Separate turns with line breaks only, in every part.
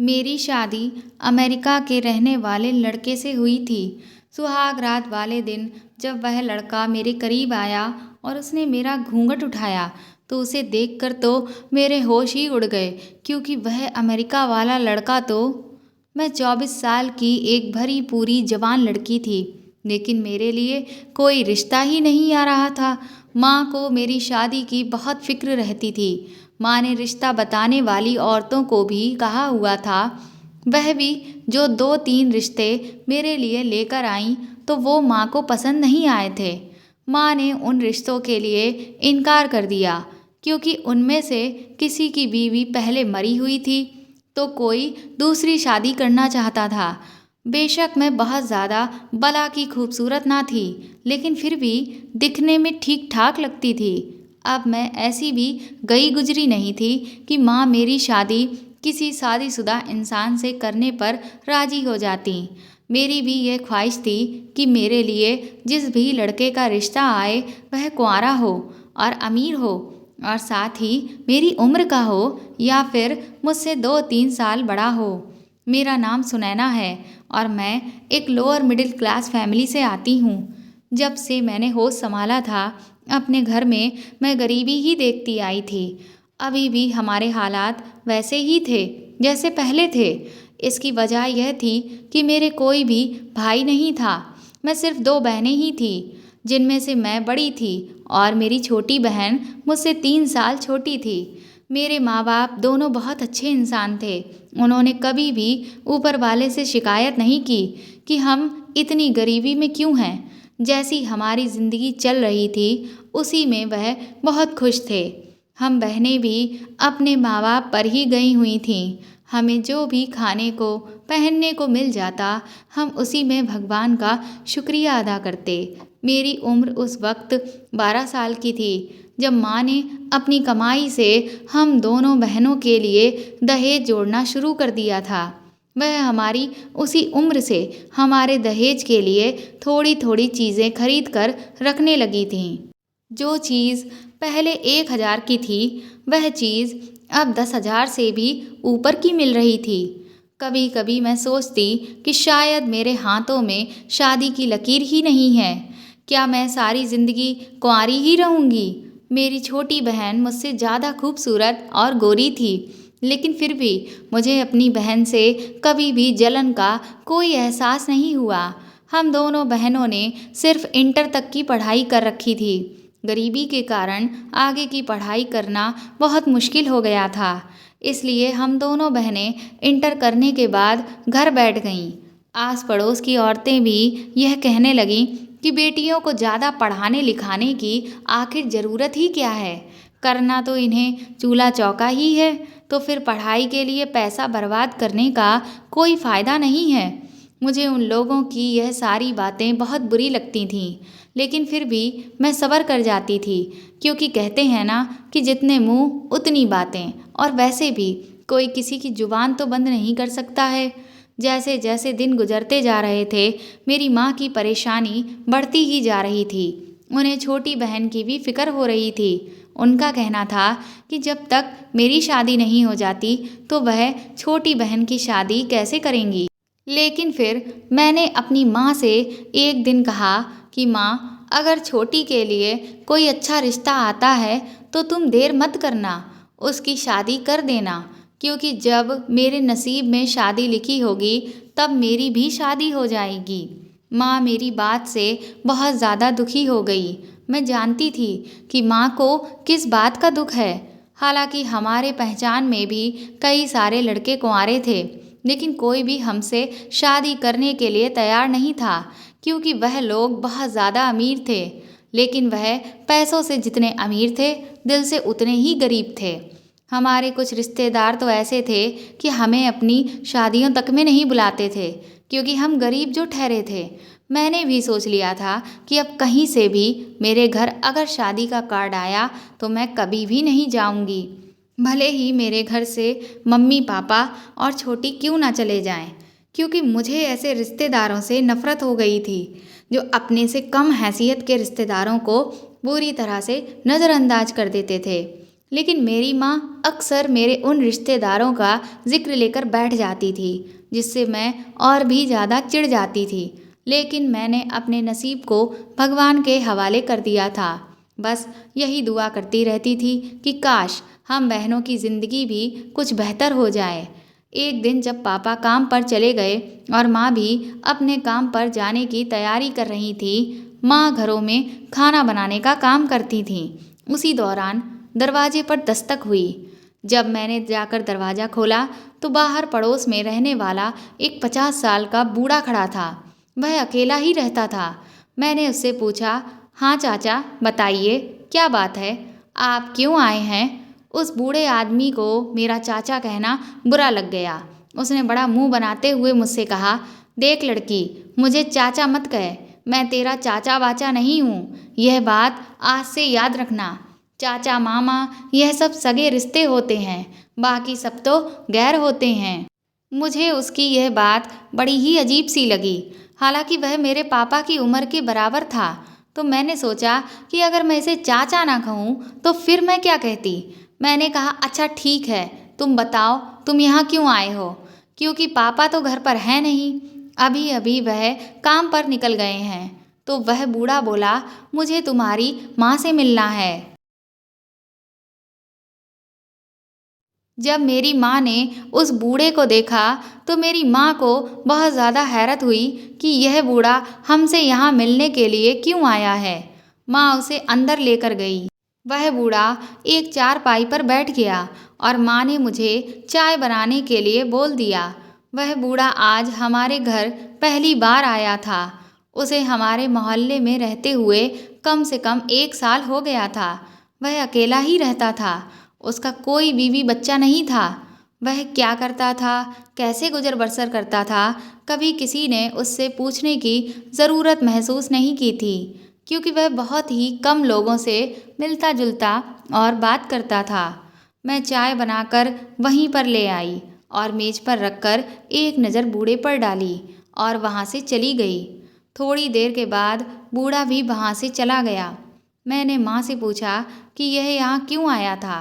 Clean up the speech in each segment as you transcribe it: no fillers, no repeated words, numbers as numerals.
मेरी शादी अमेरिका के रहने वाले लड़के से हुई थी। सुहाग रात वाले दिन जब वह लड़का मेरे करीब आया और उसने मेरा घूंघट उठाया तो उसे देखकर तो मेरे होश ही उड़ गए, क्योंकि वह अमेरिका वाला लड़का तो मैं 24 साल की एक भरी पूरी जवान लड़की थी, लेकिन मेरे लिए कोई रिश्ता ही नहीं आ रहा था। माँ को मेरी शादी की बहुत फिक्र रहती थी। माँ ने रिश्ता बताने वाली औरतों को भी कहा हुआ था। वह भी जो 2-3 रिश्ते मेरे लिए लेकर आईं तो वो माँ को पसंद नहीं आए थे। माँ ने उन रिश्तों के लिए इनकार कर दिया, क्योंकि उनमें से किसी की बीवी पहले मरी हुई थी तो कोई दूसरी शादी करना चाहता था। बेशक मैं बहुत ज़्यादा भला की खूबसूरत ना थी, लेकिन फिर भी दिखने में ठीक ठाक लगती थी। अब मैं ऐसी भी गई गुजरी नहीं थी कि माँ मेरी शादी किसी शादीशुदा इंसान से करने पर राजी हो जाती। मेरी भी यह ख्वाहिश थी कि मेरे लिए जिस भी लड़के का रिश्ता आए वह कुंवारा हो और अमीर हो, और साथ ही मेरी उम्र का हो या फिर मुझसे 2-3 साल बड़ा हो। मेरा नाम सुनैना है और मैं एक लोअर मिडिल क्लास फैमिली से आती हूँ। जब से मैंने होश संभाला था अपने घर में मैं गरीबी ही देखती आई थी। अभी भी हमारे हालात वैसे ही थे जैसे पहले थे। इसकी वजह यह थी कि मेरे कोई भी भाई नहीं था। मैं सिर्फ 2 बहनें ही थी, जिनमें से मैं बड़ी थी और मेरी छोटी बहन मुझसे 3 साल छोटी थी। मेरे माँ बाप दोनों बहुत अच्छे इंसान थे। उन्होंने कभी भी ऊपर वाले से शिकायत नहीं की कि हम इतनी गरीबी में क्यों हैं। जैसी हमारी ज़िंदगी चल रही थी उसी में वह बहुत खुश थे। हम बहनें भी अपने माँ बाप पर ही गई हुई थीं। हमें जो भी खाने को पहनने को मिल जाता हम उसी में भगवान का शुक्रिया अदा करते। मेरी उम्र उस वक्त 12 साल की थी जब माँ ने अपनी कमाई से हम दोनों बहनों के लिए दहेज जोड़ना शुरू कर दिया था। वह हमारी उसी उम्र से हमारे दहेज के लिए थोड़ी थोड़ी चीज़ें खरीद कर रखने लगी थीं। जो चीज़ पहले 1,000 की थी वह चीज़ अब 10,000 से भी ऊपर की मिल रही थी। कभी कभी मैं सोचती कि शायद मेरे हाथों में शादी की लकीर ही नहीं है। क्या मैं सारी ज़िंदगी कुंवारी ही रहूँगी? मेरी छोटी बहन मुझसे ज़्यादा खूबसूरत और गोरी थी, लेकिन फिर भी मुझे अपनी बहन से कभी भी जलन का कोई एहसास नहीं हुआ। हम दोनों बहनों ने सिर्फ इंटर तक की पढ़ाई कर रखी थी। गरीबी के कारण आगे की पढ़ाई करना बहुत मुश्किल हो गया था, इसलिए हम दोनों बहनें इंटर करने के बाद घर बैठ गईं। आस पड़ोस की औरतें भी यह कहने लगीं कि बेटियों को ज़्यादा पढ़ाने लिखाने की आखिर ज़रूरत ही क्या है, करना तो इन्हें चूल्हा चौका ही है, तो फिर पढ़ाई के लिए पैसा बर्बाद करने का कोई फ़ायदा नहीं है। मुझे उन लोगों की यह सारी बातें बहुत बुरी लगती थीं, लेकिन फिर भी मैं सब्र कर जाती थी, क्योंकि कहते हैं ना कि जितने मुंह उतनी बातें, और वैसे भी कोई किसी की जुबान तो बंद नहीं कर सकता है। जैसे जैसे दिन गुजरते जा रहे थे मेरी माँ की परेशानी बढ़ती ही जा रही थी। उन्हें छोटी बहन की भी फिक्र हो रही थी। उनका कहना था कि जब तक मेरी शादी नहीं हो जाती तो वह छोटी बहन की शादी कैसे करेंगी। लेकिन फिर मैंने अपनी माँ से एक दिन कहा कि माँ, अगर छोटी के लिए कोई अच्छा रिश्ता आता है तो तुम देर मत करना, उसकी शादी कर देना, क्योंकि जब मेरे नसीब में शादी लिखी होगी तब मेरी भी शादी हो जाएगी। माँ मेरी बात से बहुत ज़्यादा दुखी हो गई। मैं जानती थी कि माँ को किस बात का दुख है। हालांकि हमारे पहचान में भी कई सारे लड़के कुंवारे थे, लेकिन कोई भी हमसे शादी करने के लिए तैयार नहीं था, क्योंकि वह लोग बहुत ज़्यादा अमीर थे। लेकिन वह पैसों से जितने अमीर थे दिल से उतने ही गरीब थे। हमारे कुछ रिश्तेदार तो ऐसे थे कि हमें अपनी शादियों तक में नहीं बुलाते थे, क्योंकि हम गरीब जो ठहरे थे। मैंने भी सोच लिया था कि अब कहीं से भी मेरे घर अगर शादी का कार्ड आया तो मैं कभी भी नहीं जाऊंगी, भले ही मेरे घर से मम्मी पापा और छोटी क्यों ना चले जाएं, क्योंकि मुझे ऐसे रिश्तेदारों से नफ़रत हो गई थी जो अपने से कम हैसियत के रिश्तेदारों को बुरी तरह से नज़रअंदाज कर देते थे। लेकिन मेरी माँ अक्सर मेरे उन रिश्तेदारों का जिक्र लेकर बैठ जाती थी, जिससे मैं और भी ज़्यादा चिढ़ जाती थी। लेकिन मैंने अपने नसीब को भगवान के हवाले कर दिया था। बस यही दुआ करती रहती थी कि काश हम बहनों की ज़िंदगी भी कुछ बेहतर हो जाए। एक दिन जब पापा काम पर चले गए और माँ भी अपने काम पर जाने की तैयारी कर रही थी, माँ घरों में खाना बनाने का काम करती थीं। उसी दौरान दरवाजे पर दस्तक हुई। जब मैंने जाकर दरवाज़ा खोला तो बाहर पड़ोस में रहने वाला एक 50 साल का बूढ़ा खड़ा था। वह अकेला ही रहता था। मैंने उससे पूछा, हाँ चाचा, बताइए क्या बात है, आप क्यों आए हैं? उस बूढ़े आदमी को मेरा चाचा कहना बुरा लग गया। उसने बड़ा मुंह बनाते हुए मुझसे कहा, देख लड़की, मुझे चाचा मत कह, मैं तेरा चाचा वाचा नहीं हूँ। यह बात आज से याद रखना। चाचा मामा यह सब सगे रिश्ते होते हैं, बाकी सब तो गैर होते हैं। मुझे उसकी यह बात बड़ी ही अजीब सी लगी। हालांकि वह मेरे पापा की उम्र के बराबर था, तो मैंने सोचा कि अगर मैं इसे चाचा ना कहूँ तो फिर मैं क्या कहती। मैंने कहा, अच्छा ठीक है, तुम बताओ तुम यहाँ क्यों आए हो? क्योंकि पापा तो घर पर है नहीं, अभी अभी वह काम पर निकल गए हैं। तो वह बूढ़ा बोला, मुझे तुम्हारी माँ से मिलना है। जब मेरी माँ ने उस बूढ़े को देखा तो मेरी माँ को बहुत ज़्यादा हैरत हुई कि यह बूढ़ा हमसे यहाँ मिलने के लिए क्यों आया है। माँ उसे अंदर लेकर गई। वह बूढ़ा एक चारपाई पर बैठ गया और माँ ने मुझे चाय बनाने के लिए बोल दिया। वह बूढ़ा आज हमारे घर पहली बार आया था। उसे हमारे मोहल्ले में रहते हुए कम से कम 1 साल हो गया था। वह अकेला ही रहता था। उसका कोई बीवी बच्चा नहीं था। वह क्या करता था, कैसे गुजर बसर करता था, कभी किसी ने उससे पूछने की ज़रूरत महसूस नहीं की थी, क्योंकि वह बहुत ही कम लोगों से मिलता जुलता और बात करता था। मैं चाय बनाकर वहीं पर ले आई और मेज पर रखकर एक नज़र बूढ़े पर डाली और वहाँ से चली गई। थोड़ी देर के बाद बूढ़ा भी वहाँ से चला गया। मैंने माँ से पूछा कि यह यहाँ क्यों आया था।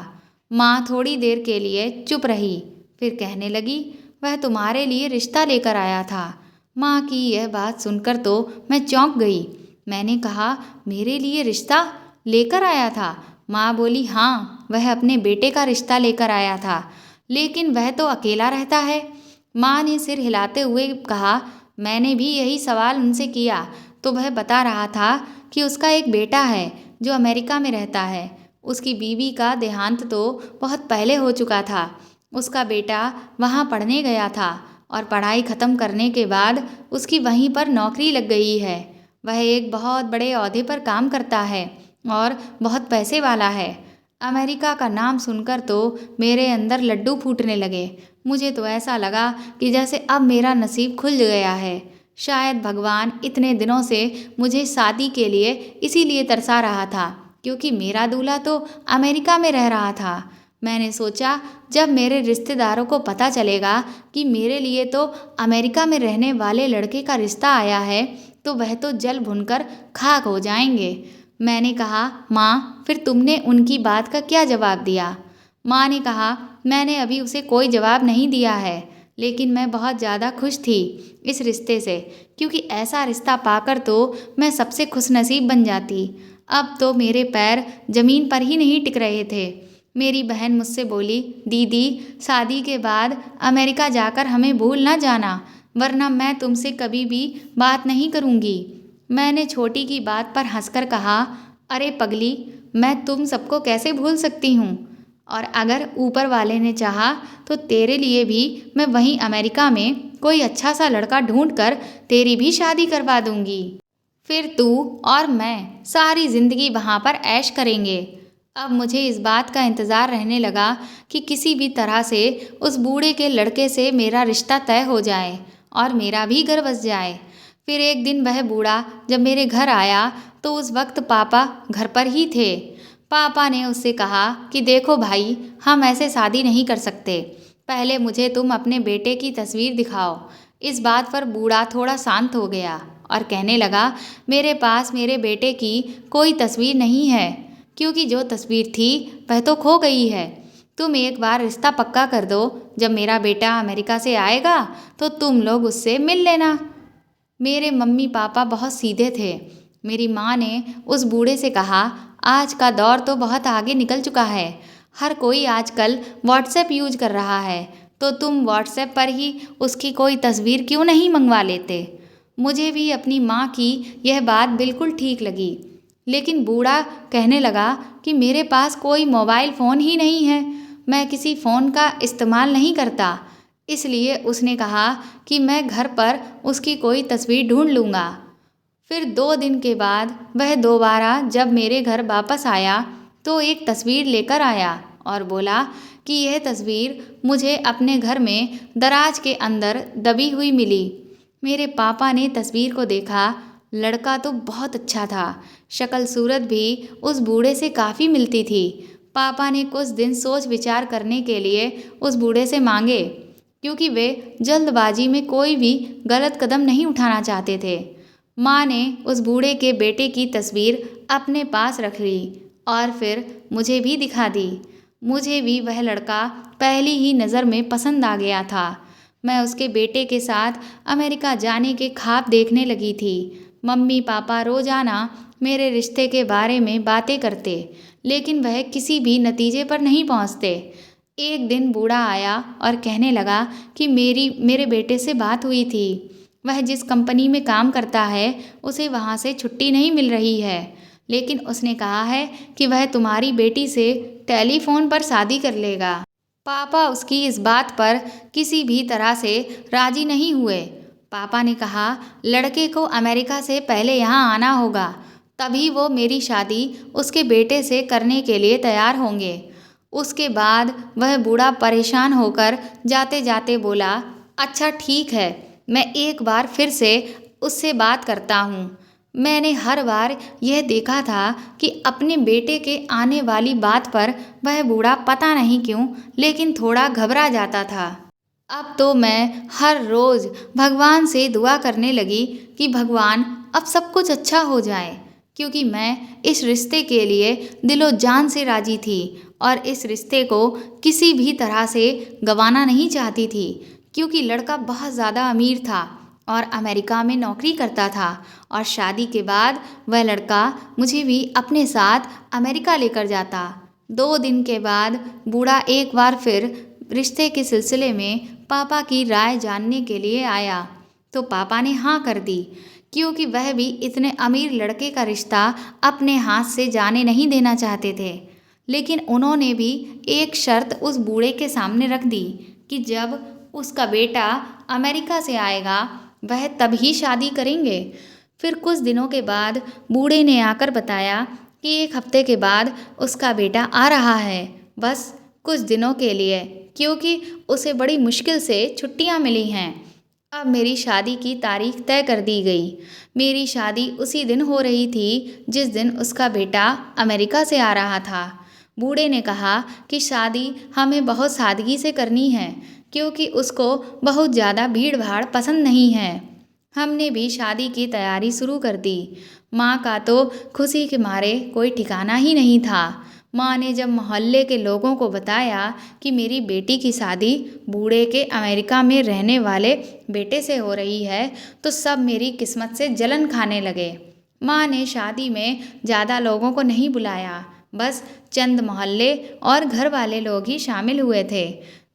माँ थोड़ी देर के लिए चुप रही, फिर कहने लगी, वह तुम्हारे लिए रिश्ता लेकर आया था। माँ की यह बात सुनकर तो मैं चौंक गई। मैंने कहा, मेरे लिए रिश्ता लेकर आया था? माँ बोली, हाँ, वह अपने बेटे का रिश्ता लेकर आया था, लेकिन वह तो अकेला रहता है। माँ ने सिर हिलाते हुए कहा, मैंने भी यही सवाल उनसे किया तो वह बता रहा था कि उसका एक बेटा है जो अमेरिका में रहता है। उसकी बीवी का देहांत तो बहुत पहले हो चुका था। उसका बेटा वहाँ पढ़ने गया था और पढ़ाई ख़त्म करने के बाद उसकी वहीं पर नौकरी लग गई है। वह एक बहुत बड़े ओहदे पर काम करता है और बहुत पैसे वाला है। अमेरिका का नाम सुनकर तो मेरे अंदर लड्डू फूटने लगे। मुझे तो ऐसा लगा कि जैसे अब मेरा नसीब खुल गया है। शायद भगवान इतने दिनों से मुझे शादी के लिए इसीलिए तरसा रहा था, क्योंकि मेरा दूल्हा तो अमेरिका में रह रहा था। मैंने सोचा, जब मेरे रिश्तेदारों को पता चलेगा कि मेरे लिए तो अमेरिका में रहने वाले लड़के का रिश्ता आया है, तो वह तो जल भुनकर खाक हो जाएंगे। मैंने कहा, माँ, फिर तुमने उनकी बात का क्या जवाब दिया? माँ ने कहा, मैंने अभी उसे कोई जवाब नहीं दिया है, लेकिन मैं बहुत ज़्यादा खुश थी इस रिश्ते से, क्योंकि ऐसा रिश्ता पाकर तो मैं सबसे खुशनसीब बन जाती। अब तो मेरे पैर ज़मीन पर ही नहीं टिक रहे थे। मेरी बहन मुझसे बोली, दीदी, शादी के बाद अमेरिका जाकर हमें भूल ना जाना, वरना मैं तुमसे कभी भी बात नहीं करूँगी। मैंने छोटी की बात पर हंसकर कहा, अरे पगली, मैं तुम सबको कैसे भूल सकती हूँ? और अगर ऊपर वाले ने चाहा तो तेरे लिए भी मैं वहीं अमेरिका में कोई अच्छा सा लड़का ढूंढ कर तेरी भी शादी करवा दूंगी। फिर तू और मैं सारी ज़िंदगी वहाँ पर ऐश करेंगे। अब मुझे इस बात का इंतज़ार रहने लगा कि किसी भी तरह से उस बूढ़े के लड़के से मेरा रिश्ता तय हो जाए और मेरा भी घर बस जाए। फिर एक दिन वह बूढ़ा जब मेरे घर आया तो उस वक्त पापा घर पर ही थे। पापा ने उससे कहा कि देखो भाई, हम ऐसे शादी नहीं कर सकते, पहले मुझे तुम अपने बेटे की तस्वीर दिखाओ। इस बात पर बूढ़ा थोड़ा शांत हो गया और कहने लगा, मेरे पास मेरे बेटे की कोई तस्वीर नहीं है, क्योंकि जो तस्वीर थी वह तो खो गई है। तुम एक बार रिश्ता पक्का कर दो, जब मेरा बेटा अमेरिका से आएगा तो तुम लोग उससे मिल लेना। मेरे मम्मी पापा बहुत सीधे थे। मेरी माँ ने उस बूढ़े से कहा, आज का दौर तो बहुत आगे निकल चुका है। हर कोई आजकल व्हाट्सएप यूज कर रहा है, तो तुम व्हाट्सएप पर ही उसकी कोई तस्वीर क्यों नहीं मंगवा लेते। मुझे भी अपनी माँ की यह बात बिल्कुल ठीक लगी। लेकिन बूढ़ा कहने लगा कि मेरे पास कोई मोबाइल फ़ोन ही नहीं है, मैं किसी फ़ोन का इस्तेमाल नहीं करता। इसलिए उसने कहा कि मैं घर पर उसकी कोई तस्वीर ढूंढ लूँगा। फिर 2 दिन के बाद वह दोबारा जब मेरे घर वापस आया तो एक तस्वीर लेकर आया और बोला कि यह तस्वीर मुझे अपने घर में दराज के अंदर दबी हुई मिली। मेरे पापा ने तस्वीर को देखा। लड़का तो बहुत अच्छा था, शक्ल सूरत भी उस बूढ़े से काफ़ी मिलती थी। पापा ने कुछ दिन सोच विचार करने के लिए उस बूढ़े से मांगे, क्योंकि वे जल्दबाजी में कोई भी गलत कदम नहीं उठाना चाहते थे। माँ ने उस बूढ़े के बेटे की तस्वीर अपने पास रख ली और फिर मुझे भी दिखा दी। मुझे भी वह लड़का पहली ही नज़र में पसंद आ गया था। मैं उसके बेटे के साथ अमेरिका जाने के ख्वाब देखने लगी थी। मम्मी पापा रोज़ाना मेरे रिश्ते के बारे में बातें करते, लेकिन वह किसी भी नतीजे पर नहीं पहुंचते। एक दिन बूढ़ा आया और कहने लगा कि मेरे बेटे से बात हुई थी। वह जिस कंपनी में काम करता है उसे वहाँ से छुट्टी नहीं मिल रही है, लेकिन उसने कहा है कि वह तुम्हारी बेटी से टेलीफोन पर शादी कर लेगा। पापा उसकी इस बात पर किसी भी तरह से राजी नहीं हुए। पापा ने कहा, लड़के को अमेरिका से पहले यहाँ आना होगा, तभी वो मेरी शादी उसके बेटे से करने के लिए तैयार होंगे। उसके बाद वह बूढ़ा परेशान होकर जाते जाते बोला, अच्छा ठीक है, मैं एक बार फिर से उससे बात करता हूँ। मैंने हर बार यह देखा था कि अपने बेटे के आने वाली बात पर वह बूढ़ा पता नहीं क्यों लेकिन थोड़ा घबरा जाता था। अब तो मैं हर रोज़ भगवान से दुआ करने लगी कि भगवान अब सब कुछ अच्छा हो जाए, क्योंकि मैं इस रिश्ते के लिए दिलो जान से राजी थी और इस रिश्ते को किसी भी तरह से गंवाना नहीं चाहती थी, क्योंकि लड़का बहुत ज़्यादा अमीर था और अमेरिका में नौकरी करता था और शादी के बाद वह लड़का मुझे भी अपने साथ अमेरिका लेकर जाता। 2 दिन के बाद बूढ़ा एक बार फिर रिश्ते के सिलसिले में पापा की राय जानने के लिए आया, तो पापा ने हाँ कर दी, क्योंकि वह भी इतने अमीर लड़के का रिश्ता अपने हाथ से जाने नहीं देना चाहते थे। लेकिन उन्होंने भी एक शर्त उस बूढ़े के सामने रख दी कि जब उसका बेटा अमेरिका से आएगा वह तभी शादी करेंगे। फिर कुछ दिनों के बाद बूढ़े ने आकर बताया कि 1 हफ्ते के बाद उसका बेटा आ रहा है, बस कुछ दिनों के लिए, क्योंकि उसे बड़ी मुश्किल से छुट्टियां मिली हैं। अब मेरी शादी की तारीख तय कर दी गई। मेरी शादी उसी दिन हो रही थी जिस दिन उसका बेटा अमेरिका से आ रहा था। बूढ़े ने कहा कि शादी हमें बहुत सादगी से करनी है, क्योंकि उसको बहुत ज़्यादा भीड़ भाड़ पसंद नहीं है। हमने भी शादी की तैयारी शुरू कर दी। माँ का तो खुशी के मारे कोई ठिकाना ही नहीं था। माँ ने जब मोहल्ले के लोगों को बताया कि मेरी बेटी की शादी बूढ़े के अमेरिका में रहने वाले बेटे से हो रही है, तो सब मेरी किस्मत से जलन खाने लगे। माँ ने शादी में ज़्यादा लोगों को नहीं बुलाया, बस चंद मोहल्ले और घर वाले लोग ही शामिल हुए थे।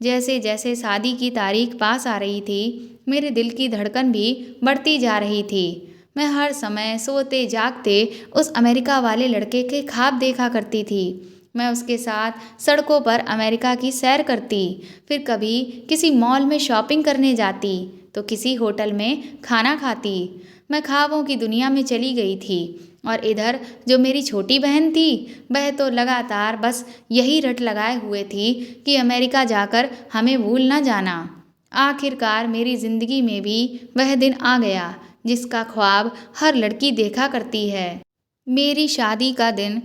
जैसे जैसे शादी की तारीख पास आ रही थी, मेरे दिल की धड़कन भी बढ़ती जा रही थी। मैं हर समय सोते जागते उस अमेरिका वाले लड़के के ख्वाब देखा करती थी। मैं उसके साथ सड़कों पर अमेरिका की सैर करती, फिर कभी किसी मॉल में शॉपिंग करने जाती, तो किसी होटल में खाना खाती। मैं ख्वाबों की दुनिया में चली गई थी। और इधर जो मेरी छोटी बहन थी, वह तो लगातार बस यही रट लगाए हुए थी कि अमेरिका जाकर हमें भूल ना जाना। आखिरकार मेरी ज़िंदगी में भी वह दिन आ गया जिसका ख्वाब हर लड़की देखा करती है, मेरी शादी का दिन।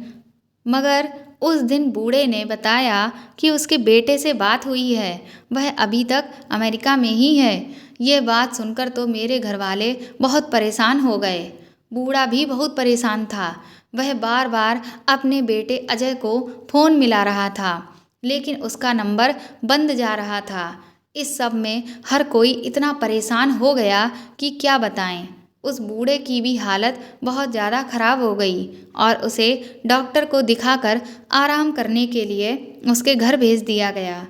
मगर उस दिन बूढ़े ने बताया कि उसके बेटे से बात हुई है, वह अभी तक अमेरिका में ही है। ये बात सुनकर तो मेरे घर वाले बहुत परेशान हो गए। बूढ़ा भी बहुत परेशान था। वह बार बार अपने बेटे अजय को फ़ोन मिला रहा था, लेकिन उसका नंबर बंद जा रहा था। इस सब में हर कोई इतना परेशान हो गया कि क्या बताएं। उस बूढ़े की भी हालत बहुत ज़्यादा खराब हो गई और उसे डॉक्टर को दिखाकर आराम करने के लिए उसके घर भेज दिया गया।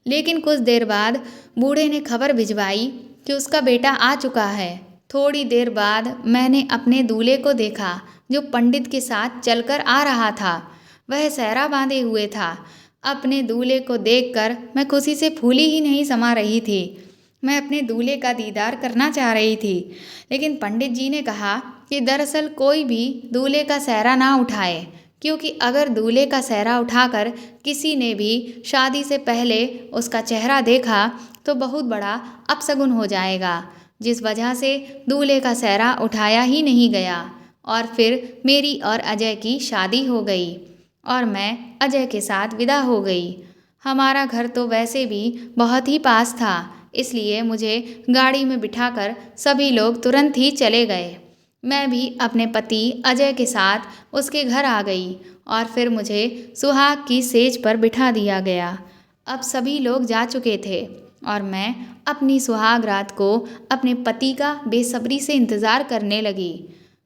लेकिन कुछ देर बाद बूढ़े ने खबर भिजवाई कि उसका बेटा आ चुका है। थोड़ी देर बाद मैंने अपने दूल्हे को देखा, जो पंडित के साथ चलकर आ रहा था। वह सेहरा बांधे हुए था। अपने दूल्हे को देखकर मैं खुशी से फूली ही नहीं समा रही थी। मैं अपने दूल्हे का दीदार करना चाह रही थी, लेकिन पंडित जी ने कहा कि दरअसल कोई भी दूल्हे का सेहरा ना उठाए, क्योंकि अगर दूल्हे का सेहरा उठाकर किसी ने भी शादी से पहले उसका चेहरा देखा तो बहुत बड़ा अपशगुन हो जाएगा। जिस वजह से दूल्हे का सेहरा उठाया ही नहीं गया और फिर मेरी और अजय की शादी हो गई और मैं अजय के साथ विदा हो गई। हमारा घर तो वैसे भी बहुत ही पास था, इसलिए मुझे गाड़ी में बिठाकर सभी लोग तुरंत ही चले गए। मैं भी अपने पति अजय के साथ उसके घर आ गई और फिर मुझे सुहाग की सेज पर बिठा दिया गया। अब सभी लोग जा चुके थे और मैं अपनी सुहाग रात को अपने पति का बेसब्री से इंतज़ार करने लगी,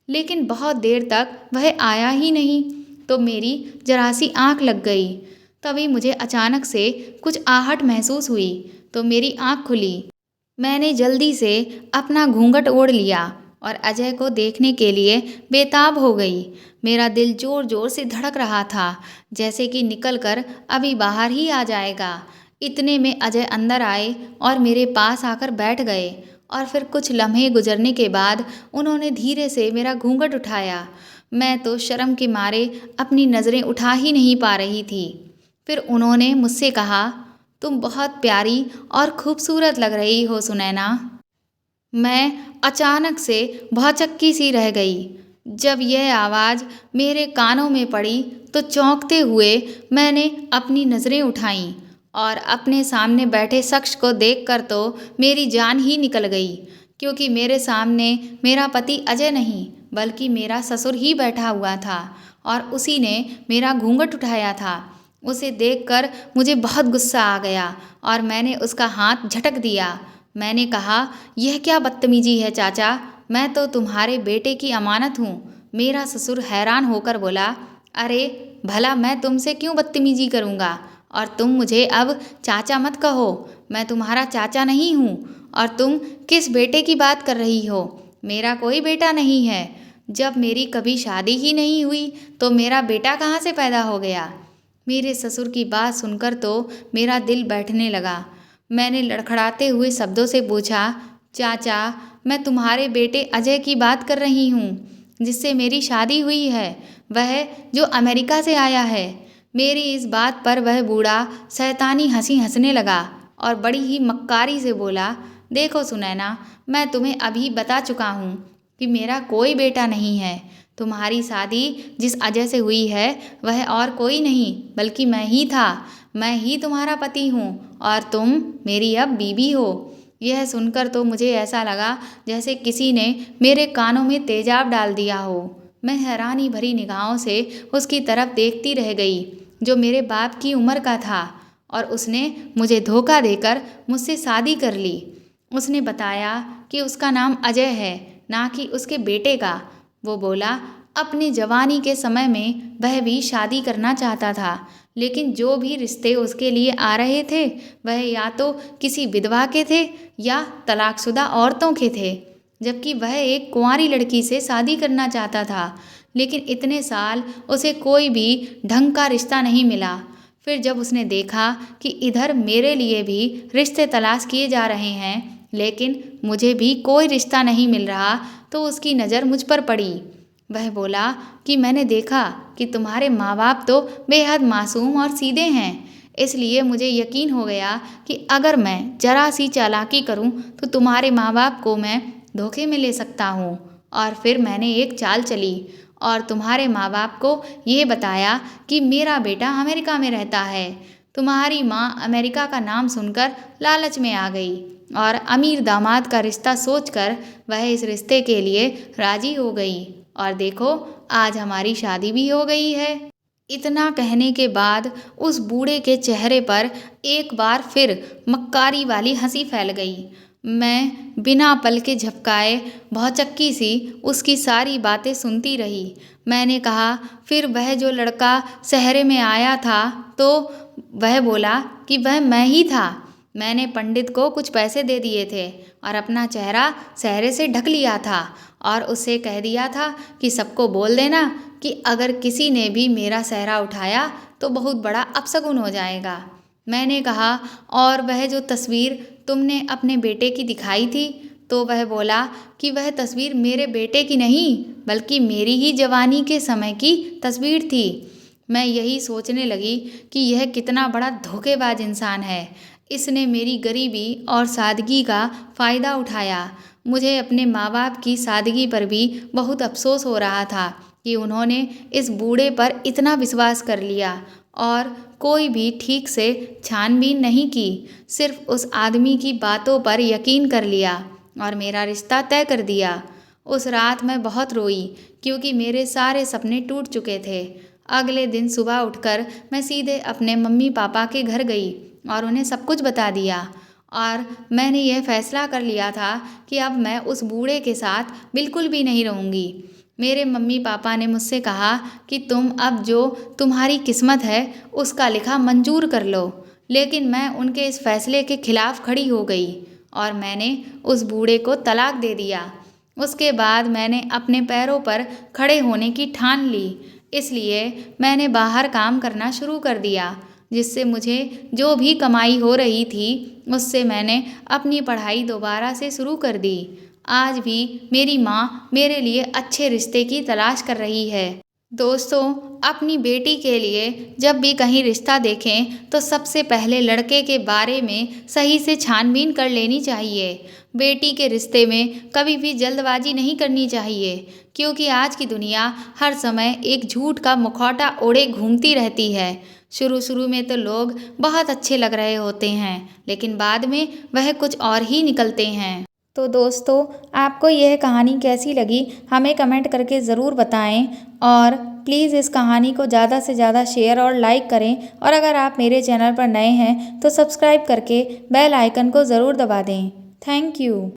लेकिन बहुत देर तक वह आया ही नहीं। तो मेरी जरा सी आँख लग गई। तभी मुझे अचानक से कुछ आहट महसूस हुई तो मेरी आँख खुली। मैंने जल्दी से अपना घूंघट ओढ़ लिया और अजय को देखने के लिए बेताब हो गई। मेरा दिल जोर जोर से धड़क रहा था, जैसे कि निकलकर अभी बाहर ही आ जाएगा। इतने में अजय अंदर आए और मेरे पास आकर बैठ गए और फिर कुछ लम्हे गुजरने के बाद उन्होंने धीरे से मेरा घूंघट उठाया। मैं तो शर्म के मारे अपनी नज़रें उठा ही नहीं पा रही थी। फिर उन्होंने मुझसे कहा, तुम बहुत प्यारी और खूबसूरत लग रही हो सुनैना। मैं अचानक से भौचक्की सी रह गई। जब यह आवाज़ मेरे कानों में पड़ी तो चौंकते हुए मैंने अपनी नज़रें उठाईं और अपने सामने बैठे शख्स को देखकर तो मेरी जान ही निकल गई, क्योंकि मेरे सामने मेरा पति अजय नहीं बल्कि मेरा ससुर ही बैठा हुआ था और उसी ने मेरा घूंघट उठाया था। उसे देखकर मुझे बहुत गुस्सा आ गया और मैंने उसका हाथ झटक दिया। मैंने कहा, यह क्या बदतमीजी है चाचा, मैं तो तुम्हारे बेटे की अमानत हूँ। मेरा ससुर हैरान होकर बोला, अरे भला मैं तुमसे क्यों बदतमीजी करूँगा, और तुम मुझे अब चाचा मत कहो, मैं तुम्हारा चाचा नहीं हूँ। और तुम किस बेटे की बात कर रही हो? मेरा कोई बेटा नहीं है। जब मेरी कभी शादी ही नहीं हुई तो मेरा बेटा कहाँ से पैदा हो गया? मेरे ससुर की बात सुनकर तो मेरा दिल बैठने लगा। मैंने लड़खड़ाते हुए शब्दों से पूछा, चाचा मैं तुम्हारे बेटे अजय की बात कर रही हूँ, जिससे मेरी शादी हुई है, वह जो अमेरिका से आया है। मेरी इस बात पर वह बूढ़ा शैतानी हंसी हंसने लगा और बड़ी ही मक्कारी से बोला, देखो सुनैना, मैं तुम्हें अभी बता चुका हूँ कि मेरा कोई बेटा नहीं है। तुम्हारी शादी जिस अजय से हुई है वह और कोई नहीं बल्कि मैं ही था। मैं ही तुम्हारा पति हूँ और तुम मेरी अब बीवी हो। यह सुनकर तो मुझे ऐसा लगा जैसे किसी ने मेरे कानों में तेजाब डाल दिया हो। मैं हैरानी भरी निगाहों से उसकी तरफ देखती रह गई, जो मेरे बाप की उम्र का था, और उसने मुझे धोखा देकर मुझसे शादी कर ली। उसने बताया कि उसका नाम अजय है, ना कि उसके बेटे का। वो बोला अपनी जवानी के समय में वह भी शादी करना चाहता था, लेकिन जो भी रिश्ते उसके लिए आ रहे थे वह या तो किसी विधवा के थे या तलाकशुदा औरतों के थे, जबकि वह एक कुंवारी लड़की से शादी करना चाहता था। लेकिन इतने साल उसे कोई भी ढंग का रिश्ता नहीं मिला। फिर जब उसने देखा कि इधर मेरे लिए भी रिश्ते तलाश किए जा रहे हैं, लेकिन मुझे भी कोई रिश्ता नहीं मिल रहा, तो उसकी नज़र मुझ पर पड़ी। वह बोला कि मैंने देखा कि तुम्हारे माँ बाप तो बेहद मासूम और सीधे हैं, इसलिए मुझे यकीन हो गया कि अगर मैं जरा सी चालाकी करूं तो तुम्हारे माँ बाप को मैं धोखे में ले सकता हूं। और फिर मैंने एक चाल चली और तुम्हारे माँ बाप को ये बताया कि मेरा बेटा अमेरिका में रहता है। तुम्हारी माँ अमेरिका का नाम सुनकर लालच में आ गई और अमीर दामाद का रिश्ता सोचकर वह इस रिश्ते के लिए राजी हो गई और देखो आज हमारी शादी भी हो गई है। इतना कहने के बाद उस बूढ़े के चेहरे पर एक बार फिर मक्कारी वाली हंसी फैल गई। मैं बिना पल के झपकाए भौचक्की सी उसकी सारी बातें सुनती रही। मैंने कहा, फिर वह जो लड़का सहरे में आया था तो वह बोला कि वह मैं ही था। मैंने पंडित को कुछ पैसे दे दिए थे और अपना चेहरा सहरे से ढक लिया था और उससे कह दिया था कि सबको बोल देना कि अगर किसी ने भी मेरा सेहरा उठाया तो बहुत बड़ा अपशगुन हो जाएगा। मैंने कहा, और वह जो तस्वीर तुमने अपने बेटे की दिखाई थी? तो वह बोला कि वह तस्वीर मेरे बेटे की नहीं बल्कि मेरी ही जवानी के समय की तस्वीर थी। मैं यही सोचने लगी कि यह कितना बड़ा धोखेबाज इंसान है। इसने मेरी गरीबी और सादगी का फ़ायदा उठाया। मुझे अपने माँ बाप की सादगी पर भी बहुत अफसोस हो रहा था कि उन्होंने इस बूढ़े पर इतना विश्वास कर लिया और कोई भी ठीक से छानबीन नहीं की, सिर्फ उस आदमी की बातों पर यकीन कर लिया और मेरा रिश्ता तय कर दिया। उस रात मैं बहुत रोई क्योंकि मेरे सारे सपने टूट चुके थे। अगले दिन सुबह उठकर मैं सीधे अपने मम्मी पापा के घर गई और उन्हें सब कुछ बता दिया और मैंने यह फैसला कर लिया था कि अब मैं उस बूढ़े के साथ बिल्कुल भी नहीं रहूँगी। मेरे मम्मी पापा ने मुझसे कहा कि तुम अब जो तुम्हारी किस्मत है उसका लिखा मंजूर कर लो, लेकिन मैं उनके इस फैसले के खिलाफ खड़ी हो गई और मैंने उस बूढ़े को तलाक दे दिया। उसके बाद मैंने अपने पैरों पर खड़े होने की ठान ली, इसलिए मैंने बाहर काम करना शुरू कर दिया, जिससे मुझे जो भी कमाई हो रही थी उससे मैंने अपनी पढ़ाई दोबारा से शुरू कर दी। आज भी मेरी माँ मेरे लिए अच्छे रिश्ते की तलाश कर रही है। दोस्तों, अपनी बेटी के लिए जब भी कहीं रिश्ता देखें तो सबसे पहले लड़के के बारे में सही से छानबीन कर लेनी चाहिए। बेटी के रिश्ते में कभी भी जल्दबाजी नहीं करनी चाहिए, क्योंकि आज की दुनिया हर समय एक झूठ का मुखौटा ओढ़े घूमती रहती है। शुरू शुरू में तो लोग बहुत अच्छे लग रहे होते हैं, लेकिन बाद में वह कुछ और ही निकलते हैं। तो दोस्तों, आपको यह कहानी कैसी लगी हमें कमेंट करके ज़रूर बताएं और प्लीज़ इस कहानी को ज़्यादा से ज़्यादा शेयर और लाइक करें और अगर आप मेरे चैनल पर नए हैं तो सब्सक्राइब करके बेल आइकन को ज़रूर दबा दें। Thank you.